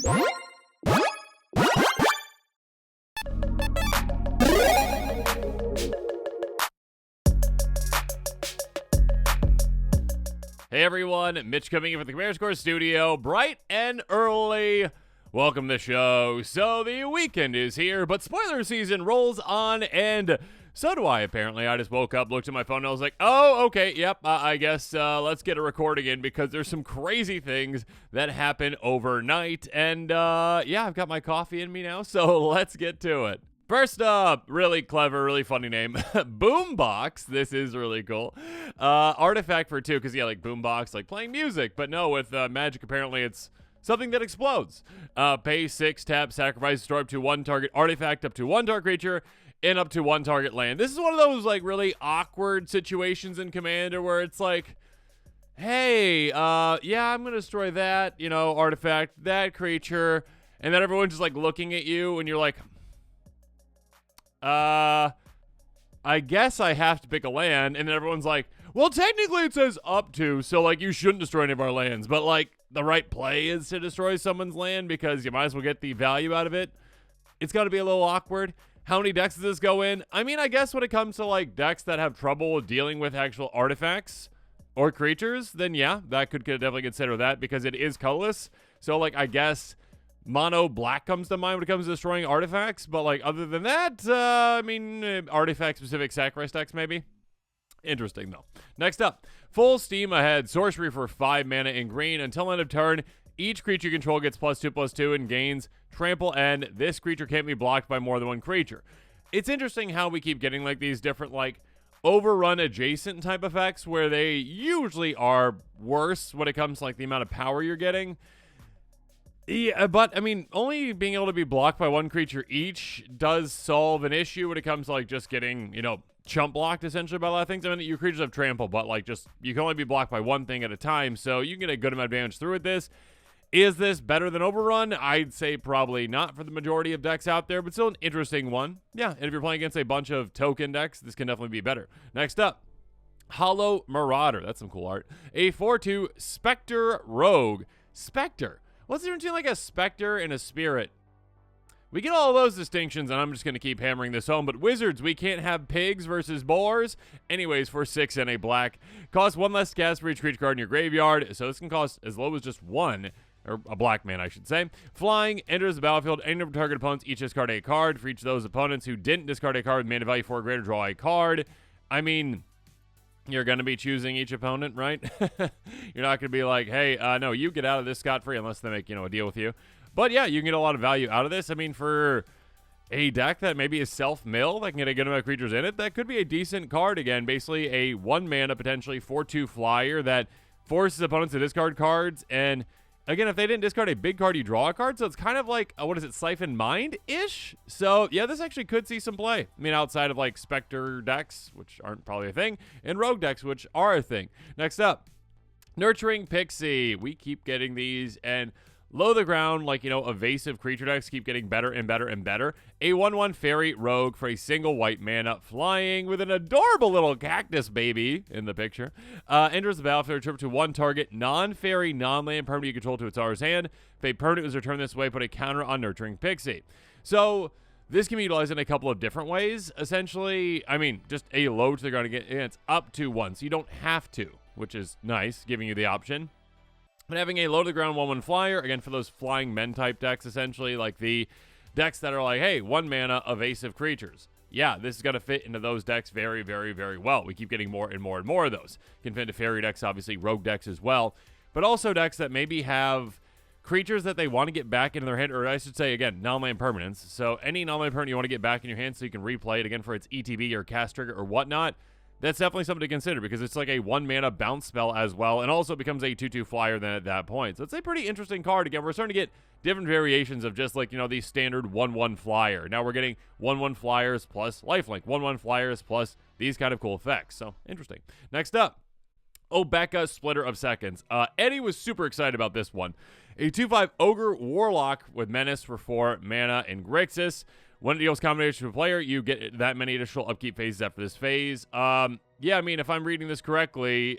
Hey everyone, Mitch coming in from the Creature studio, bright and early. Welcome to the show. So the weekend is here, but spoiler season rolls on, and so do I, apparently. I just woke up, looked at my phone, and I was like, oh, okay, yep, I guess let's get a recording in, because there's some crazy things that happen overnight, and yeah, I've got my coffee in me now, so let's get to it. First up, really clever, really funny name, Boombox. This is really cool. Artifact for 2, because yeah, like Boombox, like playing music, but no, with Magic, apparently it's something that explodes. Pay 6, tap, sacrifice, store up to 1 target artifact, up to 1 target creature, and up to 1 target land. This is one of those like really awkward situations in Commander where it's like, hey, yeah, I'm gonna destroy that, you know, artifact, that creature, and then everyone's just like looking at you, and you're like, I guess I have to pick a land, and then everyone's like, well, technically it says up to, so like you shouldn't destroy any of our lands, but like the right play is to destroy someone's land because you might as well get the value out of it. It's got to be a little awkward. How many decks does this go in? I mean, I guess when it comes to like decks that have trouble dealing with actual artifacts or creatures, then yeah, that could definitely consider that because it is colorless. So like, I guess mono black comes to mind when it comes to destroying artifacts, but like other than that, I mean, artifact specific sacrifice decks maybe. Interesting though. Next up, full steam ahead. Sorcery for 5 mana in green. Until end of turn, each creature you control gets +2/+2 and gains trample, and this creature can't be blocked by more than 1 creature. It's interesting how we keep getting like these different like overrun adjacent type effects where they usually are worse when it comes to like the amount of power you're getting. Yeah, but I mean, only being able to be blocked by 1 creature each does solve an issue when it comes to like just getting, you know, chump blocked essentially by a lot of things. I mean, your creatures have trample, but like just you can only be blocked by 1 thing at a time, so you can get a good amount of damage through with this. Is this better than Overrun? I'd say probably not for the majority of decks out there, but still an interesting one. Yeah, and if you're playing against a bunch of token decks, this can definitely be better. Next up, Hollow Marauder. That's some cool art. A 4/2 Spectre Rogue. Spectre. What's the difference between like a Spectre and a Spirit? We get all of those distinctions, and I'm just going to keep hammering this home, but Wizards, we can't have pigs versus boars. Anyways, for 6 and a black. Cost 1 less gas for each creature card in your graveyard, so this can cost as low as just 1, or a black man, I should say. Flying, enters the battlefield, any number of target opponents each discard a card. For each of those opponents who didn't discard a card with mana value 4 or greater, draw a card. I mean, you're going to be choosing each opponent, right? You're not going to be like, hey, no, you get out of this scot-free unless they make, you know, a deal with you. But yeah, you can get a lot of value out of this. I mean, for a deck that maybe is self-mill, that can get a good amount of creatures in it, that could be a decent card again. Basically, a 1 mana, potentially 4/2 flyer that forces opponents to discard cards. And again, if they didn't discard a big card, you draw a card. So it's kind of like, what is it, Siphon Mind-ish? So yeah, this actually could see some play. I mean, outside of like Spectre decks, which aren't probably a thing, and Rogue decks, which are a thing. Next up, Nurturing Pixie. We keep getting these, and low the ground, like, you know, evasive creature decks keep getting better and better and better. A 1/1 fairy rogue for a single white mana, flying with an adorable little cactus baby in the picture. Enters the battlefield, trip to 1 target, non-fairy, non-land permanent you control to its owner's hand. If a permanent is returned this way, put a counter on Nurturing Pixie. So this can be utilized in a couple of different ways. Essentially, I mean, just a low to the ground again, and it's up to 1, so you don't have to, which is nice, giving you the option. But having a low-to-the-ground 1/1 flyer, again, for those flying men-type decks, essentially, like the decks that are like, hey, 1 mana, evasive creatures. Yeah, this is going to fit into those decks very, very, very well. We keep getting more and more and more of those. Can fit into fairy decks, obviously, rogue decks as well. But also decks that maybe have creatures that they want to get back into their hand, or I should say, again, non-land permanents. So any non-land permanent you want to get back in your hand so you can replay it, again, for its ETB or cast trigger or whatnot, that's definitely something to consider because it's like a 1 mana bounce spell as well, and also becomes a 2/2 flyer then at that point. So it's a pretty interesting card. Again, we're starting to get different variations of just like, you know, the standard 1/1 flyer. Now we're getting 1/1 flyers plus lifelink, 1/1 flyers plus these kind of cool effects. So interesting. Next up, Obeka, Splitter of Seconds. Eddie was super excited about this one. A 2/5 Ogre Warlock with Menace for 4 mana and Grixis. When it deals combination with a player, you get that many additional upkeep phases after this phase. Yeah, I mean, if I'm reading this correctly,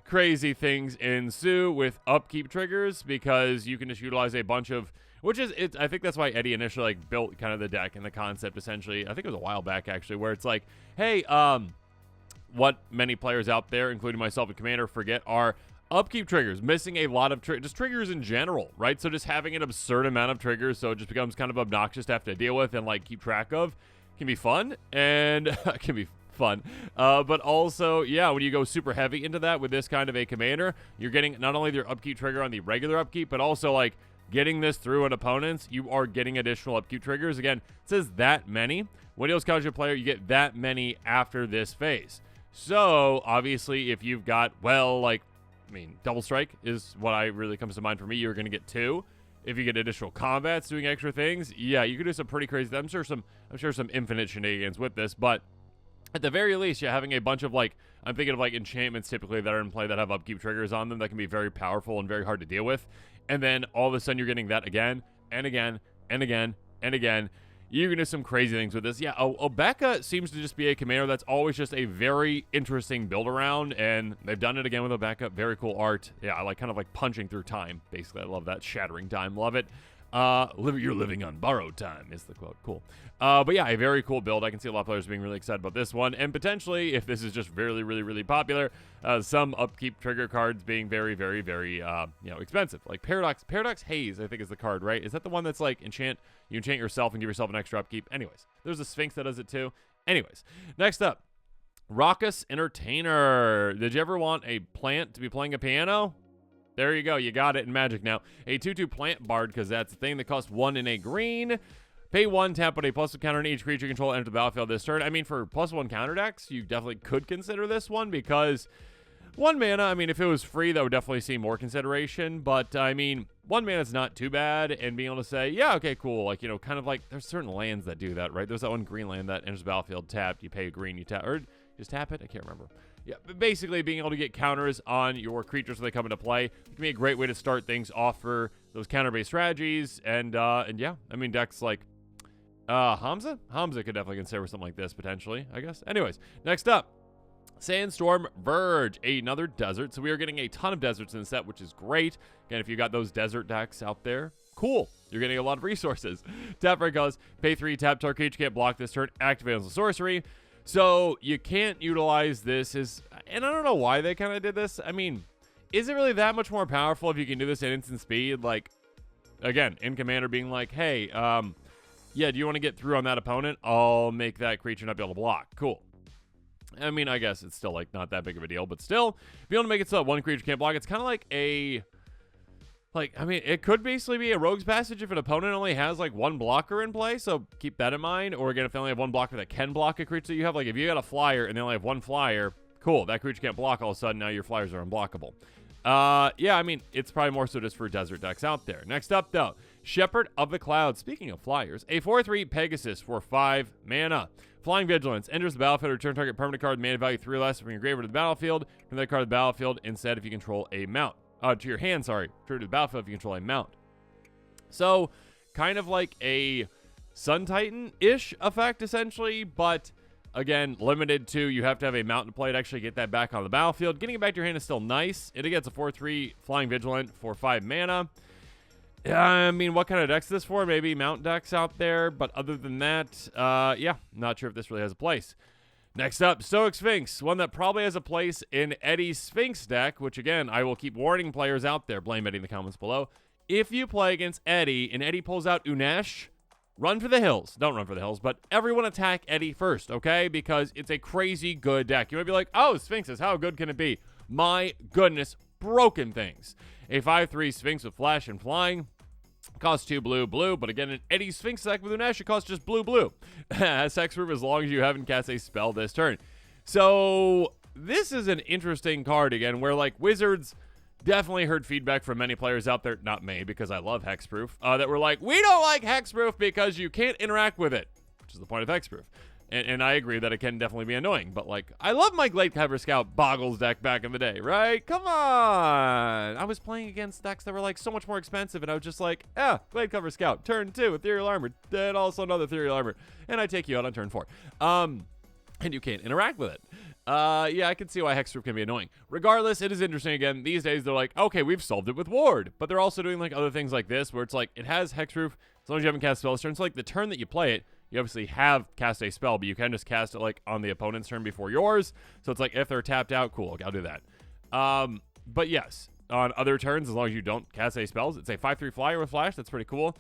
crazy things ensue with upkeep triggers because you can just utilize a bunch of, I think that's why Eddie initially like built kind of the deck and the concept essentially. I think it was a while back actually, where it's like, hey, what many players out there, including myself and Commander, forget are upkeep triggers, missing a lot of just triggers in general, right? So just having an absurd amount of triggers, so it just becomes kind of obnoxious to have to deal with and like keep track of, can be fun and can be fun. But also, yeah, when you go super heavy into that with this kind of a commander, you're getting not only their upkeep trigger on the regular upkeep, but also like getting this through an opponent's, you are getting additional upkeep triggers. Again, it says that many. When deals counter player, you get that many after this phase. So obviously, if you've got, well, like, I mean, double strike is what really comes to mind for me. You're going to get 2. If you get additional combats doing extra things, yeah, you could do some pretty crazy. I'm sure some infinite shenanigans with this, but at the very least, you're having a bunch of like, I'm thinking of like enchantments typically that are in play that have upkeep triggers on them that can be very powerful and very hard to deal with. And then all of a sudden you're getting that again and again and again and again. You can do some crazy things with this. Yeah, Obeka seems to just be a commander that's always just a very interesting build around, and they've done it again with Obeka. Very cool art. Yeah, I like kind of like punching through time. Basically, I love that. Shattering time. Love it. You're living on borrowed time is the quote. Cool. But yeah, a very cool build. I can see a lot of players being really excited about this one, and potentially, if this is just really, really, really popular, some upkeep trigger cards being very, very, very, expensive. Like Paradox Haze, I think is the card, right? Is that the one that's like you enchant yourself and give yourself an extra upkeep? Anyways, there's a Sphinx that does it too. Anyways, next up, Raucous Entertainer. Did you ever want a plant to be playing a piano? There you go. You got it in Magic now. A 2/2 plant bard, because that's the thing that costs 1 in a green. Pay 1, tap with a +1 counter on each creature you control enter the battlefield this turn. I mean, for +1 counter decks, you definitely could consider this one because 1 mana, I mean, if it was free, that would definitely see more consideration. But, I mean, 1 mana is not too bad. And being able to say, yeah, okay, cool. Like, kind of like there's certain lands that do that, right? There's that one green land that enters the battlefield tapped. You pay a green, you tap, or just tap it? I can't remember. Yeah, but basically being able to get counters on your creatures when they come into play, it can be a great way to start things off for those counter-based strategies. And yeah, I mean, decks like Hamza could definitely consider something like this potentially, I guess. Anyways, next up, Sandstorm Verge, another desert. So we are getting a ton of deserts in the set, which is great. Again, if you got those desert decks out there, cool. You're getting a lot of resources. Tap for colors, pay 3, tap target creature can't block this turn, activate as a sorcery. So you can't utilize this and I don't know why they kind of did this. I mean, is it really that much more powerful if you can do this at instant speed? Like, again, in Commander being like, hey, yeah, do you want to get through on that opponent? I'll make that creature not be able to block. Cool. I mean, I guess it's still like not that big of a deal, but still, if you want to make it so that one creature can't block, it's kind of like I mean, it could basically be a Rogue's Passage if an opponent only has, like, 1 blocker in play, so keep that in mind. Or, again, if they only have 1 blocker that can block a creature that you have, like, if you got a flyer and they only have 1 flyer, cool, that creature can't block all of a sudden, now your flyers are unblockable. Yeah, I mean, it's probably more so just for desert decks out there. Next up, though, Shepherd of the Clouds. Speaking of flyers, a 4/3 Pegasus for 5 mana. Flying Vigilance. Enters the battlefield, return target permanent card, mana value 3 or less from your graveyard to the battlefield. From that card to the battlefield instead if you control a mount. To your hand, sorry. True to the battlefield if you control a mount. So, kind of like a Sun Titan-ish effect, essentially, but, again, limited to you have to have a mount to play to actually get that back on the battlefield. Getting it back to your hand is still nice. It gets a 4/3 Flying Vigilant for 5 mana. I mean, what kind of decks is this for? Maybe mount decks out there, but other than that, yeah, not sure if this really has a place. Next up, Stoic Sphinx, one that probably has a place in Eddie's Sphinx deck, which, again, I will keep warning players out there, blame Eddie in the comments below. If you play against Eddie and Eddie pulls out Unesh, run for the hills. Don't run for the hills, but everyone attack Eddie first, okay? Because it's a crazy good deck. You might be like, oh, Sphinxes, how good can it be? My goodness, broken things. A 5/3 Sphinx with flash and flying. Costs 2 blue, but again, in Eddie's Sphinx deck with Unesh, it costs just blue. Has hexproof as long as you haven't cast a spell this turn. So, this is an interesting card again, where, like, Wizards definitely heard feedback from many players out there, not me, because I love hexproof, that were like, we don't like hexproof because you can't interact with it, which is the point of hexproof. And I agree that it can definitely be annoying, but, like, I love my Glade Cover Scout Boggles deck back in the day, right? Come on! I was playing against decks that were, like, so much more expensive, and I was just like, Glade Cover Scout, turn 2, Ethereal Armor, then also another Ethereal Armor, and I take you out on turn 4. and you can't interact with it. Yeah, I can see why Hexproof can be annoying. Regardless, it is interesting. Again, these days they're like, okay, we've solved it with Ward, but they're also doing like other things like this, where it's like it has Hexproof as long as you haven't cast spells turn. So like the turn that you play it, you obviously have cast a spell, but you can just cast it like on the opponent's turn before yours. So it's like if they're tapped out, cool, I'll do that. But yes, on other turns, as long as you don't cast any spells, it's a 5/3 flyer with flash. That's pretty cool.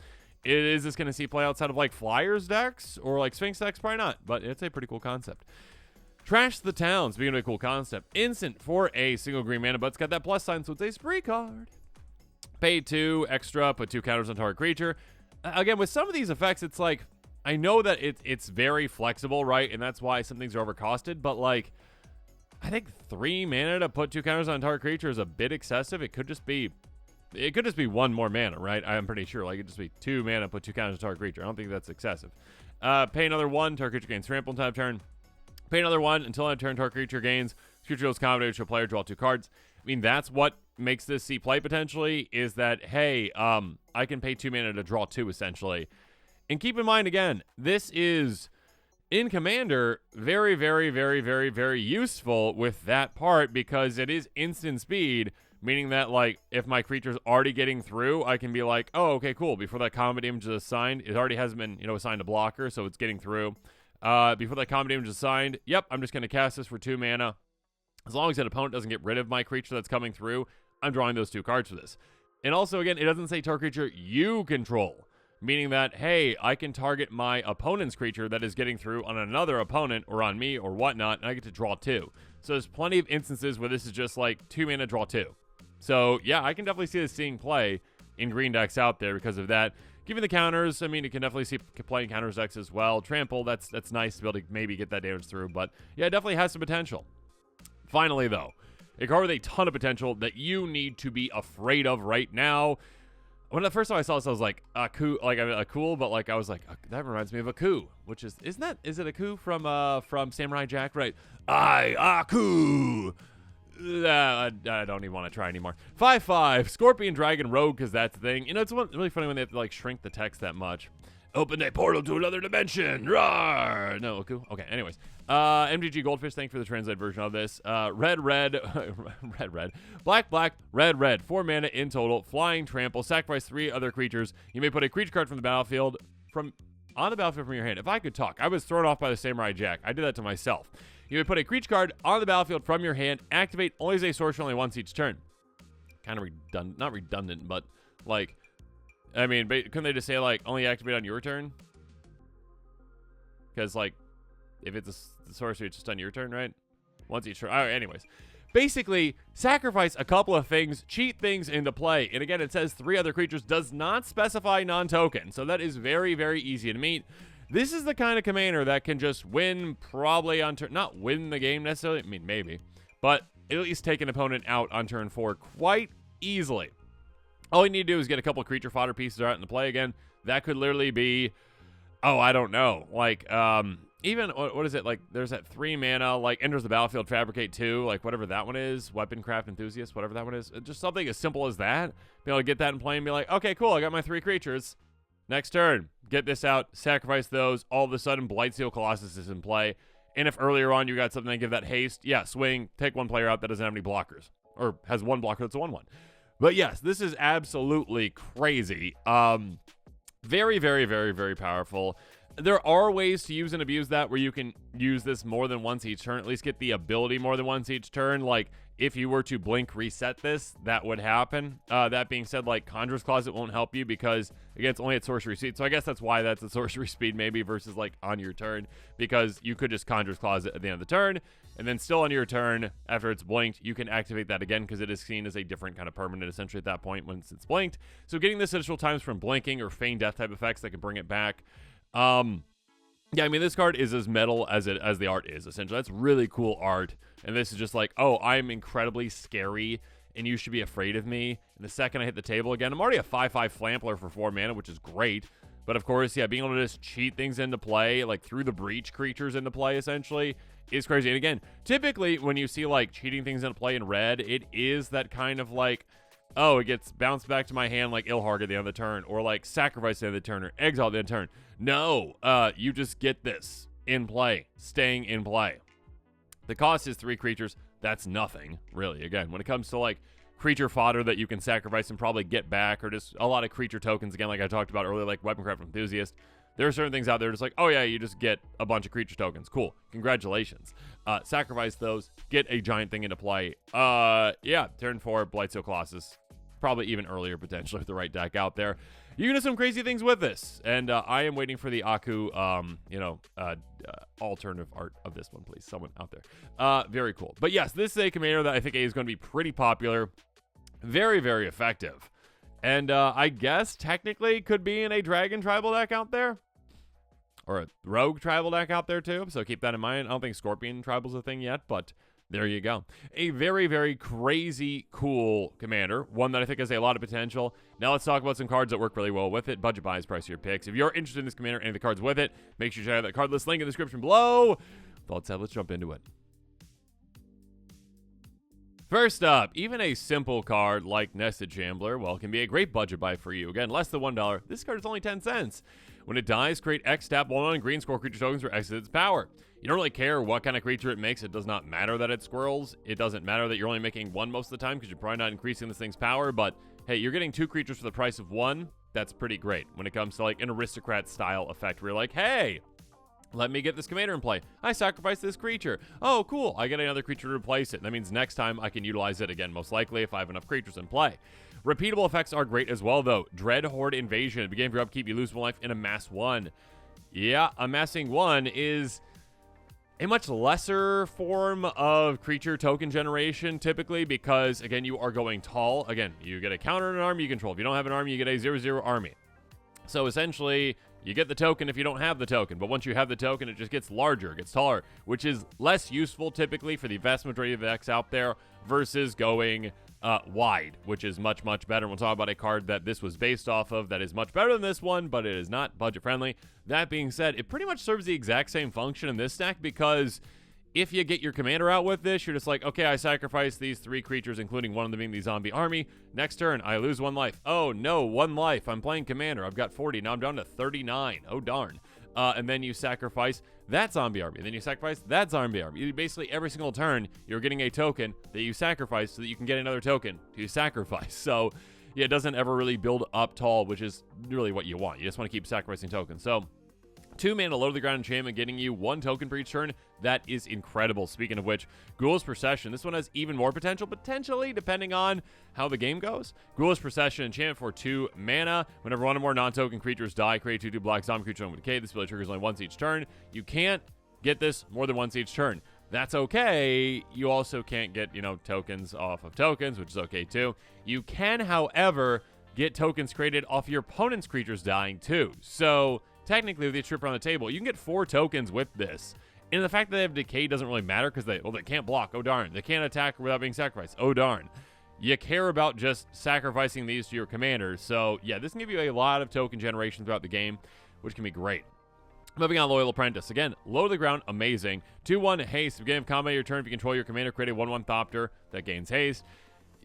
Is this going to see play outside of like Flyers decks or like Sphinx decks? Probably not, but it's a pretty cool concept. Trash the Town, speaking of a cool concept. Instant for a single green mana, but it's got that plus sign, so it's a spree card. Pay 2 extra, put 2 counters on target creature. Again, with some of these effects, it's like, I know that it's very flexible, right? And that's why some things are overcosted, but like, I think 3 mana to put 2 counters on target creature is a bit excessive. It could just be 1 more mana, right? I'm pretty sure. Like, it'd just be 2 mana, put 2 counters on target creature. I don't think that's excessive. Pay another 1, target creature gains trample until end of turn. Pay another 1 until end of turn, target creature gains. Creature goes combination to a player, draw 2 cards. I mean, that's what makes this see play potentially, is that, hey, I can pay 2 mana to draw 2, essentially. And keep in mind, again, this is, in Commander, very, very, very, very, very useful with that part, because it is instant speed, meaning that, like, if my creature's already getting through, I can be like, oh, okay, cool. Before that combat damage is assigned, it already hasn't been, assigned a blocker, so it's getting through. Before that combat damage is assigned, yep, I'm just going to cast this for 2 mana. As long as that opponent doesn't get rid of my creature that's coming through, I'm drawing those 2 cards for this. And also, again, it doesn't say target creature you control, meaning that, hey, I can target my opponent's creature that is getting through on another opponent or on me or whatnot, and I get to draw 2. So there's plenty of instances where this is just like 2 mana, draw 2. So, yeah, I can definitely see this seeing play in green decks out there because of that. Given the counters, I mean, you can definitely see playing counters decks as well. Trample, that's nice to be able to maybe get that damage through, but yeah, it definitely has some potential. Finally, though, a card with a ton of potential that you need to be afraid of right now. When the first time I saw this, I was like, a cool, but like I was like, that reminds me of a coup, which is it a coup from Samurai Jack, right? A coup. I don't even want to try anymore. 5/5 Scorpion Dragon Rogue, because that's the thing. It's really funny when they have to like shrink the text that much. Open a portal to another dimension. Rawr! No, cool. Okay, anyways. MTG Goldfish, thank you for the translated version of this. Red, red. Black, black, red. 4 mana in total. Flying trample. Sacrifice 3 other creatures. You may put a creature card from the battlefield from your hand. If I could talk. I was thrown off by the Samurai Jack. I did that to myself. You may put a creature card on the battlefield from your hand. Activate only as a sorcerer, only once each turn. Kind of redundant. Not redundant, but like, I mean, couldn't they just say like only activate on your turn? Because like, if it's a sorcery, it's just on your turn, right? Once each turn. All right, anyways. Basically, sacrifice a couple of things, cheat things into play. And again, it says 3 other creatures, does not specify non-token. So that is very, very easy to meet. This is the kind of commander that can just win probably on turn, not win the game necessarily, I mean, maybe, but at least take an opponent out on turn 4 quite easily. All you need to do is get a couple creature fodder pieces out into play again. That could literally be, I don't know, like, even, what is it, like, there's that 3 mana, like, enters the battlefield, fabricate 2, like, whatever that one is, Weaponcraft Enthusiast, whatever that one is, just something as simple as that, be able to get that in play and be like, okay, cool, I got my 3 creatures. Next turn, get this out, sacrifice those. All of a sudden, Blightsteel Colossus is in play. And if earlier on you got something that give that haste, yeah, swing, take 1 player out that doesn't have any blockers. Or has 1 blocker that's a 1/1. But yes, this is absolutely crazy. Very, very, very, very powerful. There are ways to use and abuse that where you can use this more than once each turn, at least get the ability more than once each turn. Like, if you were to blink reset this, that would happen. That being said, like, Conjurer's Closet won't help you because, again, it's only at sorcery speed. So I guess that's why that's at sorcery speed maybe versus, like, on your turn, because you could just Conjurer's Closet at the end of the turn, and then still on your turn, after it's blinked, you can activate that again because it is seen as a different kind of permanent, essentially, at that point once it's blinked. So getting this additional times from blinking or feign death type effects that can bring it back. Yeah, I mean, this card is as metal as the art is, essentially. That's really cool art. And this is just like, I'm incredibly scary, and you should be afraid of me. And the second I hit the table again, I'm already a 5/5 Flampler for 4 mana, which is great. But of course, yeah, being able to just cheat things into play, like through the breach creatures into play, essentially, is crazy. And again, typically when you see like cheating things into play in red, it is that kind of like, it gets bounced back to my hand like Ilharg at the end of the turn, or like sacrifice at the end of the turn, or exile at the end of the turn. No, you just get this in play, staying in play. The cost is 3 creatures. That's nothing, really. Again, when it comes to like creature fodder that you can sacrifice and probably get back, or just a lot of creature tokens, again, like I talked about earlier, like Weaponcraft Enthusiast, there are certain things out there just like, oh yeah, you just get a bunch of creature tokens. Cool. Congratulations. Sacrifice those, get a giant thing into play. Yeah, turn 4, Blightsteel Colossus. Probably even earlier, potentially, with the right deck out there. You can do some crazy things with this. And I am waiting for the Aku, alternative art of this one, please. Someone out there. Very cool. But yes, this is a commander that I think is going to be pretty popular. Very, very effective. And I guess technically could be in a Dragon tribal deck out there. Or a Rogue tribal deck out there too. So keep that in mind. I don't think Scorpion tribal's a thing yet, but there you go. A very, very crazy cool commander. One that I think has a lot of potential. Now let's talk about some cards that work really well with it. Budget buys, price of your picks. If you're interested in this commander and the cards with it, make sure you check out that card list link in the description below. Thoughts said, let's jump into it. First up, even a simple card like Nested Shambler, well, can be a great budget buy for you. Again, less than $1. This card is only 10 cents. When it dies, create X, tap 1 on green, score creature tokens for X its power. You don't really care what kind of creature it makes. It does not matter that it squirrels. It doesn't matter that you're only making 1 most of the time because you're probably not increasing this thing's power. But hey, you're getting 2 creatures for the price of 1. That's pretty great when it comes to like an aristocrat style effect where you're like, hey, let me get this commander in play. I sacrifice this creature. Oh, cool. I get another creature to replace it. That means next time I can utilize it again, most likely, if I have enough creatures in play. Repeatable effects are great as well, though. Dread Horde Invasion. At the beginning of your upkeep, you lose 1 life and amass 1. Yeah, amassing 1 is a much lesser form of creature token generation, typically, because, again, you are going tall. Again, you get a counter on an army you control. If you don't have an army, you get a 0/0 army. So, essentially, you get the token if you don't have the token, but once you have the token, it just gets larger, it gets taller, which is less useful typically for the vast majority of decks out there versus going wide, which is much, much better. We'll talk about a card that this was based off of that is much better than this one, but it is not budget friendly. That being said, it pretty much serves the exact same function in this deck because if you get your commander out with this, you're just like, okay, I sacrifice these 3 creatures, including one of them being the zombie army. Next turn, I lose 1 life. Oh, no, 1 life. I'm playing commander. I've got 40. Now I'm down to 39. Oh, darn. And then you sacrifice that zombie army. Then you sacrifice that zombie army. Basically, every single turn, you're getting a token that you sacrifice so that you can get another token to sacrifice. So, yeah, it doesn't ever really build up tall, which is really what you want. You just want to keep sacrificing tokens. So, 2 mana low to the ground enchantment getting you 1 token per each turn. That is incredible. Speaking of which, Ghoulish Procession. This one has even more potential, potentially, depending on how the game goes. Ghoulish Procession enchantment for 2 mana. Whenever 1 or more non-token creatures die, create 2/2 black zombie creature with decay. This ability triggers only once each turn. You can't get this more than once each turn. That's okay. You also can't get, tokens off of tokens, which is okay too. You can, however, get tokens created off your opponent's creatures dying too. So technically, with each trip around the table, you can get 4 tokens with this. And the fact that they have decay doesn't really matter because they can't block. Oh, darn. They can't attack without being sacrificed. Oh, darn. You care about just sacrificing these to your commanders. So, yeah, this can give you a lot of token generation throughout the game, which can be great. Moving on, Loyal Apprentice. Again, low to the ground, amazing. 2/1 haste. At the beginning of combat your turn, if you control your commander, create a 1/1 Thopter that gains haste.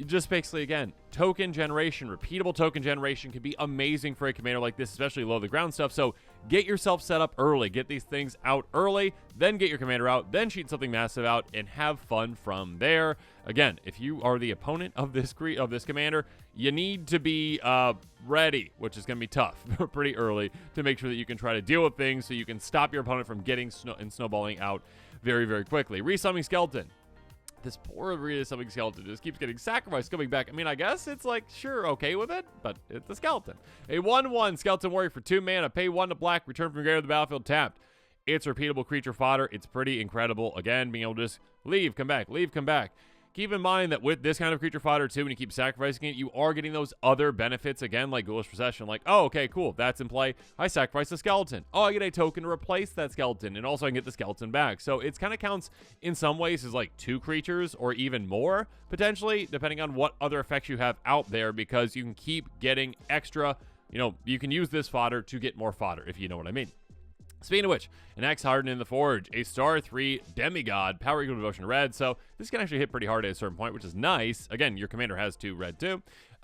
Just basically, again, token generation, repeatable token generation can be amazing for a commander like this, especially low to the ground stuff. So get yourself set up early. Get these things out early, then get your commander out, then cheat something massive out, and have fun from there. Again, if you are the opponent of this commander, you need to be ready, which is going to be tough pretty early to make sure that you can try to deal with things so you can stop your opponent from getting snowballing out very, very quickly. Resummoning Skeleton. This poor Resummoning Skeleton just keeps getting sacrificed coming back. I mean, I guess it's like, sure, okay with it, but it's a skeleton. A 1/1 Skeleton Warrior for 2 mana. Pay 1 to black. Return from grave to the battlefield tapped. It's repeatable creature fodder. It's pretty incredible. Again, being able to just leave, come back, leave, come back. Keep in mind that with this kind of creature fodder, too, when you keep sacrificing it, you are getting those other benefits, again, like Ghoulish Procession. Like, oh, okay, cool, that's in play. I sacrifice a skeleton. Oh, I get a token to replace that skeleton, and also I can get the skeleton back. So it kind of counts in some ways as like 2 creatures or even more, potentially, depending on what other effects you have out there, because you can keep getting extra, you can use this fodder to get more fodder, if you know what I mean. Speaking of which, an Axe Hardened in the Forge, a star 3 demigod, power equal to devotion red. So this can actually hit pretty hard at a certain point, which is nice. Again, your commander has 2 red too.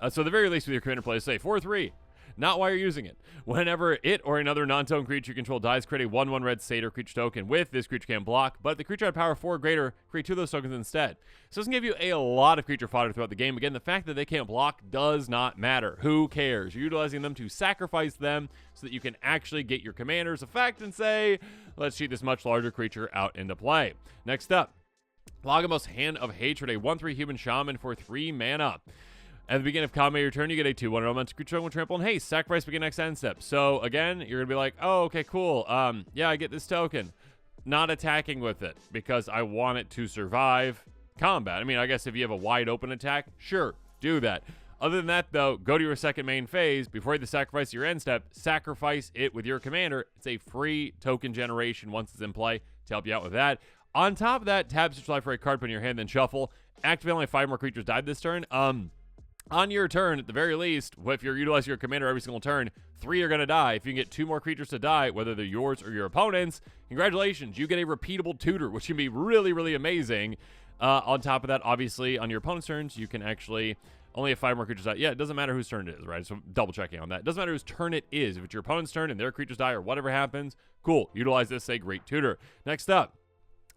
So at the very least with your commander play, say 4/3. not why you're using it. Whenever it or another non-token creature you control dies, create a 1/1 red satyr creature token with this creature can't block, but the creature had power 4 or greater, create 2 of those tokens instead. So this can give you a lot of creature fodder throughout the game. Again, the fact that they can't block does not matter. Who cares? You're utilizing them to sacrifice them so that you can actually get your commander's effect and say, let's cheat this much larger creature out into play. Next up, Lagomos Hand of Hatred, a 1/3 human shaman for 3 mana. At the beginning of combat your turn, you get a 2/1 elemental creature with trample and haste. Sacrifice begin next end step. So again, you're gonna be like, oh, okay, cool. Yeah, I get this token. Not attacking with it because I want it to survive combat. I mean, I guess if you have a wide open attack, sure, do that. Other than that, though, go to your second main phase. Before you have to sacrifice your end step, sacrifice it with your commander. It's a free token generation once it's in play to help you out with that. On top of that, tap search life for a card, put in your hand, then shuffle. Activate only 5 more creatures died this turn. On your turn, at the very least, if you're utilizing your commander every single turn, 3 are going to die. If you can get 2 more creatures to die, whether they're yours or your opponent's, congratulations, you get a repeatable tutor, which can be really, really amazing. On top of that, obviously, on your opponent's turns, you can actually only have 5 more creatures die. Yeah, it doesn't matter whose turn it is, right? So double checking on that. It doesn't matter whose turn it is. If it's your opponent's turn and their creatures die or whatever happens, cool. Utilize this, a great tutor. Next up,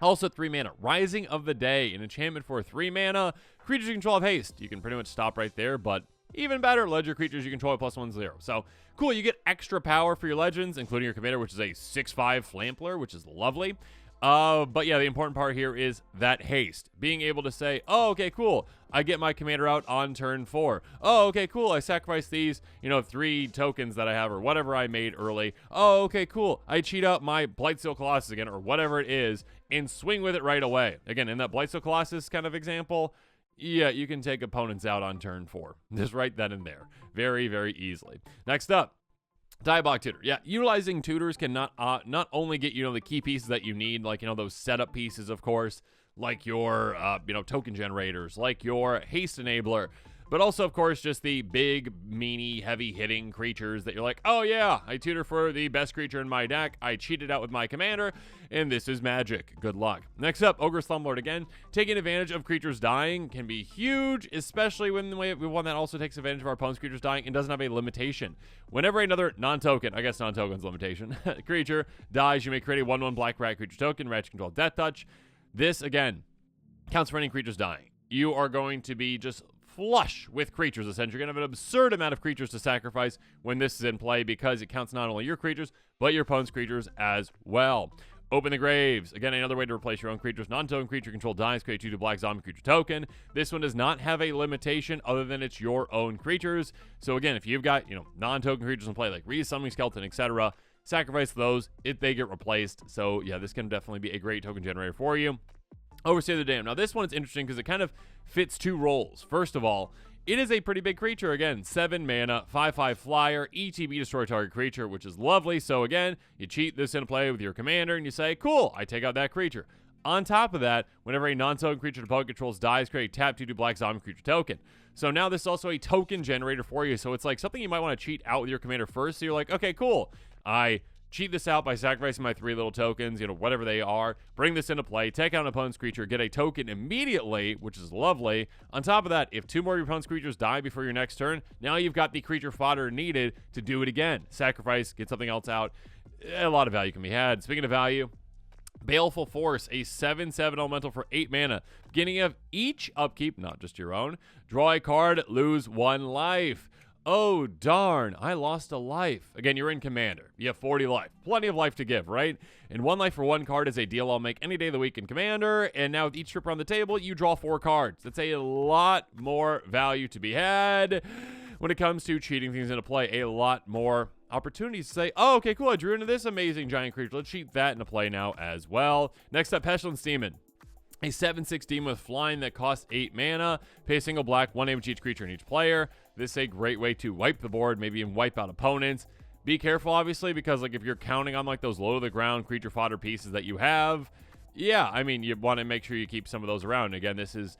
also 3 mana, Rising of the Day, an enchantment for 3 mana. Creatures you control have haste. You can pretty much stop right there, but even better, legend creatures you control at +1/0. So cool, you get extra power for your legends, including your commander, which is a 6/5 Flampler, which is lovely. But yeah, the important part here is that haste. Being able to say, oh, okay, cool. I get my commander out on turn 4. Oh, okay, cool. I sacrifice these, 3 tokens that I have or whatever I made early. Oh, okay, cool. I cheat out my Blightsteel Colossus again or whatever it is and swing with it right away. Again, in that Blightsteel Colossus kind of example, yeah, you can take opponents out on turn 4. Just right then and there. Very, very easily. Next up, Diabolic Tutor. Yeah, utilizing tutors can not only get the key pieces that you need, like those setup pieces, of course, like your token generators, like your haste enabler, but also, of course, just the big, meaty, heavy-hitting creatures that you're like, oh yeah, I tutor for the best creature in my deck, I cheated out with my commander, and this is magic. Good luck. Next up, Ogre Slumlord again. Taking advantage of creatures dying can be huge, especially when we have one that also takes advantage of our opponent's creatures dying and doesn't have a limitation. Whenever another non-token, I guess non-token's limitation, creature dies, you may create a 1/1 black rat creature token, rat control Death Touch. This, again, counts for any creatures dying. You are going to be just flush with creatures, essentially. You're going to have an absurd amount of creatures to sacrifice when this is in play because it counts not only your creatures, but your opponent's creatures as well. Open the Graves. Again, another way to replace your own creatures. Non-token creature control dies, create 2 black zombie creature token. This one does not have a limitation other than it's your own creatures. So again, if you've got, non-token creatures in play, like Resummoning Skeleton, etc., sacrifice those, they get replaced. So yeah, this can definitely be a great token generator for you. Overseer of the Dam. Now this one is interesting because it kind of fits 2 roles. First of all, it is a pretty big creature. Again, 7 mana, 5/5 flyer, ETB destroy target creature, which is lovely. So again, you cheat this into play with your commander and you say, cool, I take out that creature. On top of that, whenever a non-token creature the opponent controls dies, create tap 2 black zombie creature token. So now this is also a token generator for you. So it's like something you might want to cheat out with your commander first. So you're like, okay, cool. I cheat this out by sacrificing my 3 little tokens, whatever they are, bring this into play, take out an opponent's creature, get a token immediately, which is lovely. On top of that, if 2 more of your opponent's creatures die before your next turn, now you've got the creature fodder needed to do it again. Sacrifice, get something else out. A lot of value can be had. Speaking of value, Baleful Force, a 7/7 elemental for 8 mana. Beginning of each upkeep, not just your own, draw a card, lose 1 life. Oh, darn, I lost a life. Again, you're in Commander. You have 40 life. Plenty of life to give, right? And 1 life for 1 card is a deal I'll make any day of the week in Commander. And now with each trip around the table, you draw 4 cards. That's a lot more value to be had when it comes to cheating things into play. A lot more opportunities to say, oh, okay, cool, I drew into this amazing giant creature. Let's cheat that into play now as well. Next up, Pestilence Demon. A 7/6 demon with flying that costs 8 mana. Pay a single black, 1 damage each creature and each player. This is a great way to wipe the board, maybe even wipe out opponents. Be careful, obviously, because if you're counting on those low to the ground creature fodder pieces that you have, yeah, I mean, you want to make sure you keep some of those around. Again, this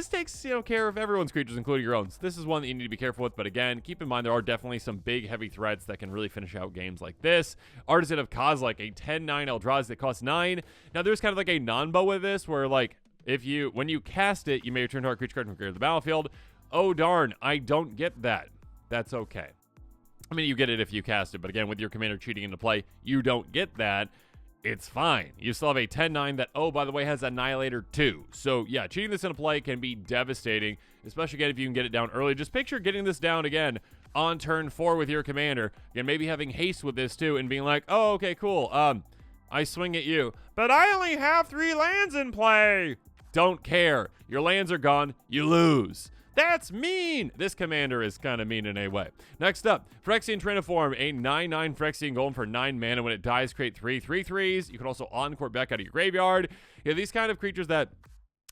takes care of everyone's creatures, including your own. So this is one that you need to be careful with. But again, keep in mind there are definitely some big, heavy threats that can really finish out games like this. Artisan of Kozilek, a 10/9 Eldrazi that costs 9. Now there's kind of a non-bow with this, where when you cast it, you may return to our creature card from the battlefield. Oh darn, I don't get that. That's okay. I mean, you get it if you cast it, but again, with your commander cheating into play, you don't get that. It's fine. You still have a 10-9 that, oh, by the way, has Annihilator too. So, yeah, cheating this into play can be devastating, especially, again, if you can get it down early. Just picture getting this down, again, on turn 4 with your commander. Again, maybe having haste with this, too, and being like, oh, okay, cool. I swing at you, but I only have 3 lands in play. Don't care. Your lands are gone. You lose. That's mean! This commander is kind of mean in a way. Next up, Phyrexian Triniform, a 9/9 Phyrexian golem for 9 mana. When it dies, create 3 3/3s. You can also encore back out of your graveyard. You have these kind of creatures that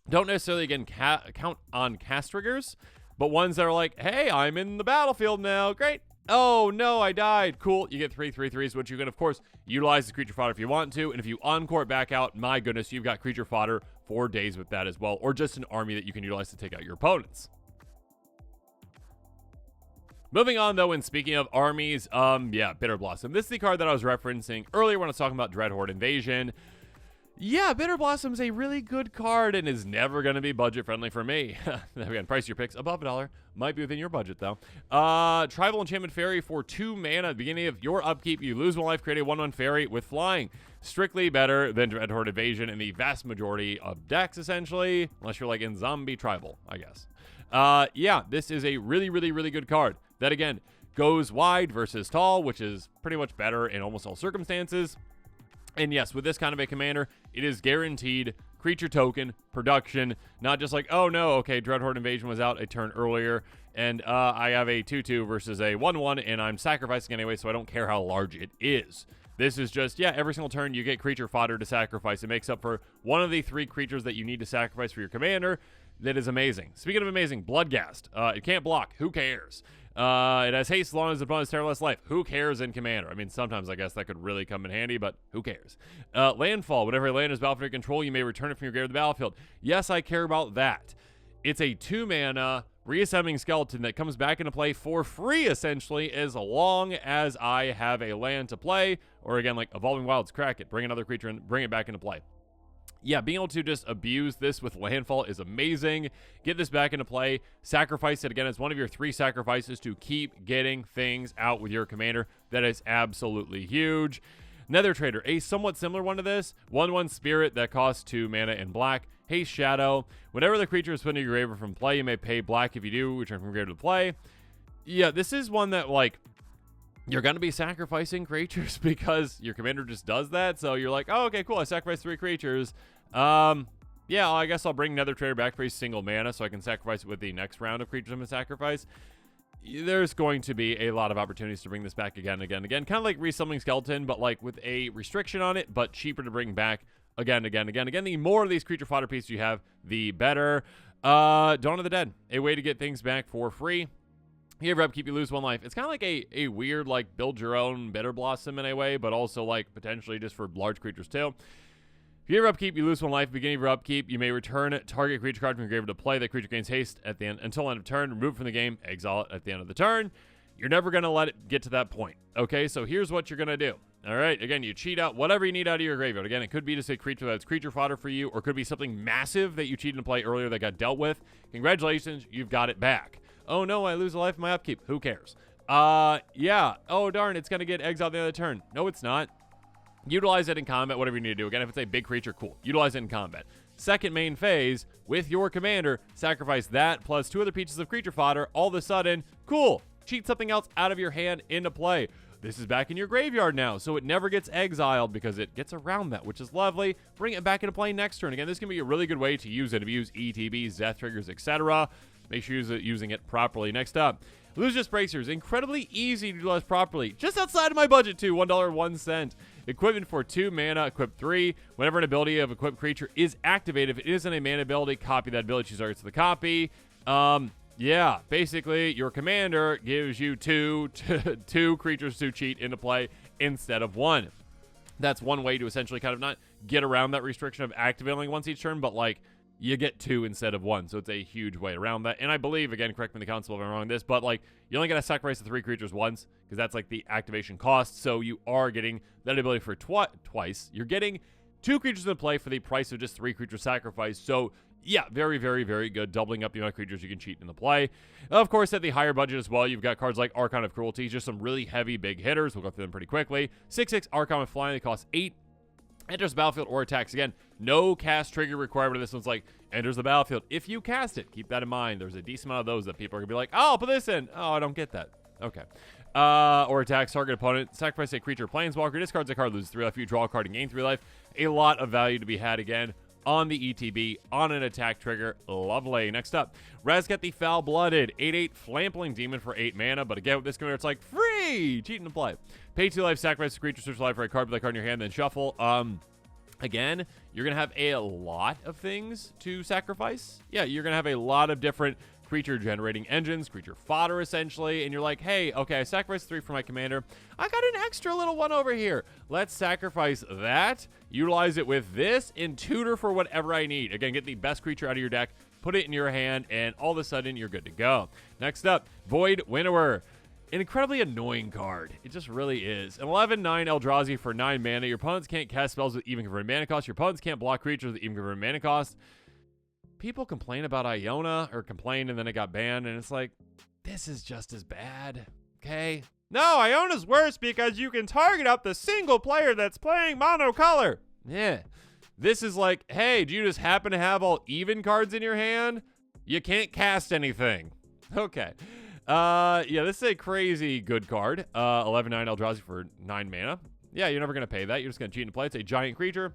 don't necessarily, again, count on cast triggers, but ones that are like, hey, I'm in the battlefield now. Great. Oh, no, I died. Cool. You get 3 3/3s, which you can, of course, utilize as creature fodder if you want to. And if you encore back out, my goodness, you've got creature fodder for days with that as well, or just an army that you can utilize to take out your opponents. Moving on, though, and speaking of armies, Bitter Blossom. This is the card that I was referencing earlier when I was talking about Dreadhorde Invasion. Yeah, Bitter Blossom's a really good card and is never going to be budget-friendly for me. Again, price your picks above $1. Might be within your budget, though. Tribal Enchantment Fairy for 2 mana. At the beginning of your upkeep, you lose 1 life, create a 1/1 fairy with flying. Strictly better than Dreadhorde Invasion in the vast majority of decks, essentially. Unless you're, like, in Zombie Tribal, I guess. This is a really, really, really good card. That, again, goes wide versus tall, which is pretty much better in almost all circumstances. And yes, with this kind of a commander, it is guaranteed creature token production, not just like, oh no, okay, Dreadhorde Invasion was out a turn earlier, and I have a 2/2 versus a 1/1, and I'm sacrificing anyway, so I don't care how large it is. This is just, every single turn you get creature fodder to sacrifice. It makes up for one of the 3 creatures that you need to sacrifice for your commander. That is amazing. Speaking of amazing, Bloodghast. It can't block. Who cares? It has haste as long as the opponent's tear less life. Who cares in Commander? I mean, sometimes I guess that could really come in handy, but who cares? Landfall. Whenever a land is battlefield control, you may return it from your grave to the battlefield. Yes, I care about that. It's a 2 mana reassembling skeleton that comes back into play for free, essentially, as long as I have a land to play, or again, like Evolving Wilds, crack it, bring another creature and bring it back into play. Yeah, being able to just abuse this with Landfall is amazing. Get this back into play. Sacrifice it again as one of your 3 sacrifices to keep getting things out with your commander. That is absolutely huge. Nether Trader, a somewhat similar one to this. 1/1 Spirit that costs 2 mana in black. Haste Shadow. Whenever the creature is put into your grave or from play, you may pay black. If you do, return from grave to play. Yeah, this is one that, like, you're going to be sacrificing creatures because your commander just does that. So you're like, oh, okay, cool. I sacrificed 3 creatures. I guess I'll bring Nether Trader back for a single mana so I can sacrifice it with the next round of creatures I'm going to sacrifice. There's going to be a lot of opportunities to bring this back again and again and again. Kind of like Resummoning Skeleton, but like with a restriction on it, but cheaper to bring back again and again and again. Again, the more of these creature fodder pieces you have, the better. Dawn of the Dead, a way to get things back for free. You ever upkeep, you lose 1 life. It's kind of like a weird, like, build your own Bitter Blossom in a way, but also, like, potentially just for large creatures, too. If you ever upkeep, you lose 1 life. Beginning of your upkeep, you may return target creature card from your grave to play. That creature gains haste at the end until end of turn. Remove it from the game. Exile it at the end of the turn. You're never going to let it get to that point. Okay, so here's what you're going to do. All right, again, you cheat out whatever you need out of your graveyard. Again, it could be just a creature that's creature fodder for you, or it could be something massive that you cheated to play earlier that got dealt with. Congratulations, you've got it back. Oh no, I lose a life in my upkeep. Who cares? Oh darn, it's going to get exiled at the end of the turn. No, it's not. Utilize it in combat, whatever you need to do. Again, if it's a big creature, cool. Utilize it in combat. Second main phase, with your commander, sacrifice that plus 2 other pieces of creature fodder. All of a sudden, cool. Cheat something else out of your hand into play. This is back in your graveyard now, so it never gets exiled because it gets around that, which is lovely. Bring it back into play next turn. Again, this can be a really good way to use it. If you use ETBs, Death Triggers, etc., make sure you're using it properly. Next up, Illusionist Bracers. Incredibly easy to utilize properly. Just outside of my budget, too. $1.01. Equipment for 2 mana, equip 3. Whenever an ability of equipped creature is activated, if it isn't a mana ability, copy that ability. Choose targets to the copy. Basically, your commander gives you 2 creatures to cheat into play instead of 1. That's one way to essentially kind of not get around that restriction of activating once each turn, but like you get 2 instead of 1. So it's a huge way around that. And I believe, again, correct me in the console if I'm wrong on this, but like you only got to sacrifice the 3 creatures once because that's like the activation cost. So you are getting that ability for twice. You're getting 2 creatures in play for the price of just 3 creature sacrifice. So yeah, very, very, very good, doubling up the amount of creatures you can cheat in the play. Of course, at the higher budget as well, you've got cards like Archon of Cruelty, just some really heavy big hitters. We'll go through them pretty quickly. 6/6 Archon with flying, they cost 8. Enters the battlefield or attacks. Again, no cast trigger requirement. This one's like, enters the battlefield. If you cast it, keep that in mind. There's a decent amount of those that people are going to be like, oh, I'll put this in. Oh, I don't get that. Okay. Or attacks target opponent. Sacrifice a creature planeswalker. Discards a card, loses 3 life. You draw a card and gain 3 life. A lot of value to be had again on the ETB on an attack trigger. Lovely. Next up, Razgat the Foul-Blooded. 8/8 Flampling Demon for 8 mana. But again, with this commander, it's like free. Cheating to play. Pay 2 life, sacrifice a creature, search life for a card, put that card in your hand, then shuffle. Again, you're going to have a lot of things to sacrifice. Yeah, you're going to have a lot of different creature generating engines, creature fodder essentially, and you're like, hey, okay, I sacrificed 3 for my commander. I got an extra little one over here. Let's sacrifice that, utilize it with this, and tutor for whatever I need. Again, get the best creature out of your deck, put it in your hand, and all of a sudden, you're good to go. Next up, Void Winnower. An incredibly annoying card. It just really is. An 11/9 Eldrazi for 9 mana. Your opponents can't cast spells with even converted mana cost. Your opponents can't block creatures with even converted mana cost. People complain about Iona, or complain and then it got banned, and it's like, this is just as bad, okay? No, Iona's worse because you can target up the single player that's playing monocolor. Yeah. This is like, hey, do you just happen to have all even cards in your hand? You can't cast anything. Okay. Yeah, this is a crazy good card. 11/9 Eldrazi for 9 mana. Yeah, you're never going to pay that. You're just going to cheat and play. It's a giant creature.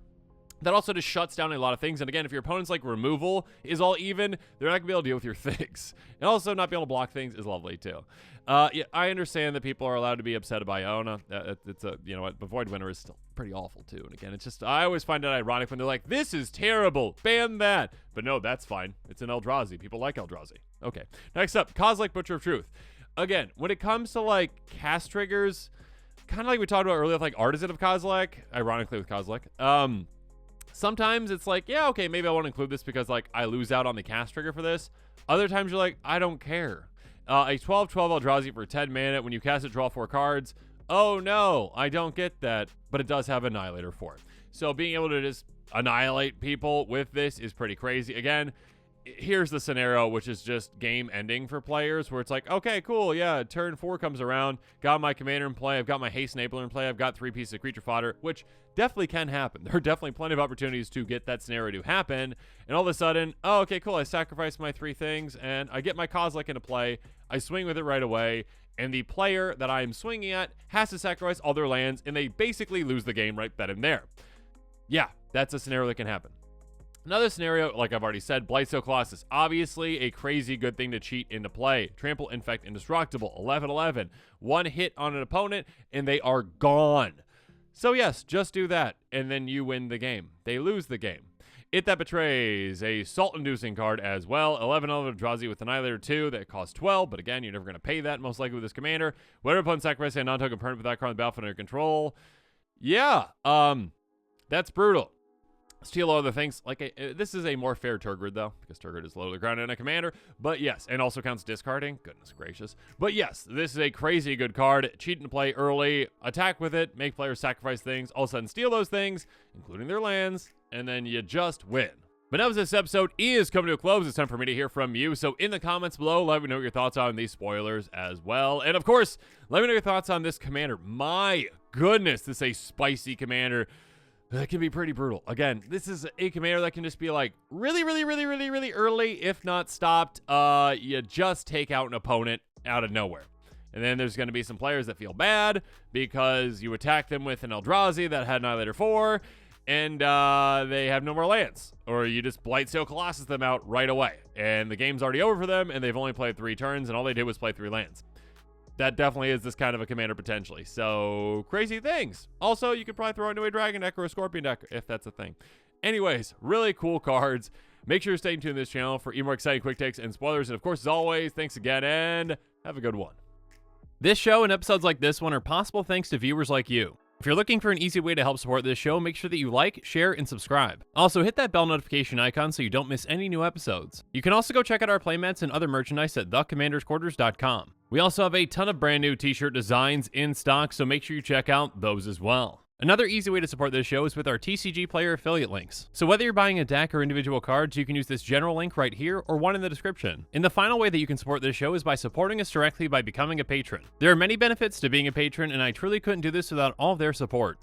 That also just shuts down a lot of things. And again, if your opponent's like removal is all even, they're not going to be able to deal with your things. And also not be able to block things is lovely too. Yeah, I understand that people are allowed to be upset about Iona. It's a, you know what, but Void Winter is still pretty awful too. And again, it's just, I always find it ironic when they're like, this is terrible, ban that. But no, that's fine. It's an Eldrazi. People like Eldrazi. Okay. Next up, Kozilek, Butcher of Truth. Again, when it comes to like cast triggers, kind of like we talked about earlier with like Artisan of Kozilek, ironically with Kozilek, sometimes it's like, yeah, okay, maybe I want to include this because like I lose out on the cast trigger for this. Other times you're like, I don't care. A 12/12 Eldrazi for 10 mana. When you cast it, draw 4 cards. Oh no, I don't get that, but it does have Annihilator for it. So being able to just annihilate people with this is pretty crazy. Again, here's the scenario, which is just game ending for players, where it's like, okay, cool, yeah, turn 4 comes around, got my commander in play, I've got my haste enabler in play, I've got 3 pieces of creature fodder, which definitely can happen. There are definitely plenty of opportunities to get that scenario to happen, and all of a sudden, oh, okay, cool, I sacrifice my 3 things, and I get my Kozilek into play, I swing with it right away, and the player that I'm swinging at has to sacrifice all their lands, and they basically lose the game right then and there. Yeah, that's a scenario that can happen. Another scenario, like I've already said, Blightsteel Colossus. Obviously, a crazy good thing to cheat into play. Trample, Infect, Indestructible. 11/11. 1 hit on an opponent, and they are gone. So yes, just do that, and then you win the game. They lose the game. It That Betrays, a salt-inducing card as well. 11/11 Eldrazi with Annihilator 2 that costs 12, but again, you're never going to pay that, most likely with this commander. Whenever opponent sacrifices a non-token permanent with that card on the battlefield under control. Yeah, that's brutal. Steal all other things. Like this is a more fair Turgid though, because Turgid is low to the ground in a commander. But yes, and also counts discarding. Goodness gracious. But yes, this is a crazy good card. Cheat and play early, attack with it, make players sacrifice things, all of a sudden steal those things, including their lands, and then you just win. But now as this episode is coming to a close, it's time for me to hear from you. So in the comments below, let me know what your thoughts are on these spoilers as well. And of course, let me know your thoughts on this commander. My goodness, this is a spicy commander. That can be pretty brutal. Again, this is a commander that can just be like really early, if not stopped. You just take out an opponent out of nowhere. And then there's going to be some players that feel bad because you attack them with an Eldrazi that had Annihilator 4, and they have no more lands. Or you just Blightsteel Colossus them out right away. And the game's already over for them, and they've only played 3 turns, and all they did was play 3 lands. That definitely is this kind of a commander potentially. So, crazy things. Also, you could probably throw into a dragon deck or a scorpion deck if that's a thing. Anyways, really cool cards. Make sure you're staying tuned to this channel for even more exciting quick takes and spoilers. And of course, as always, thanks again and have a good one. This show and episodes like this one are possible thanks to viewers like you. If you're looking for an easy way to help support this show, make sure that you like, share, and subscribe. Also, hit that bell notification icon so you don't miss any new episodes. You can also go check out our playmats and other merchandise at thecommandersquarters.com. We also have a ton of brand new t-shirt designs in stock, so make sure you check out those as well. Another easy way to support this show is with our TCG Player affiliate links. So whether you're buying a deck or individual cards, you can use this general link right here or one in the description. And the final way that you can support this show is by supporting us directly by becoming a patron. There are many benefits to being a patron, and I truly couldn't do this without all of their support.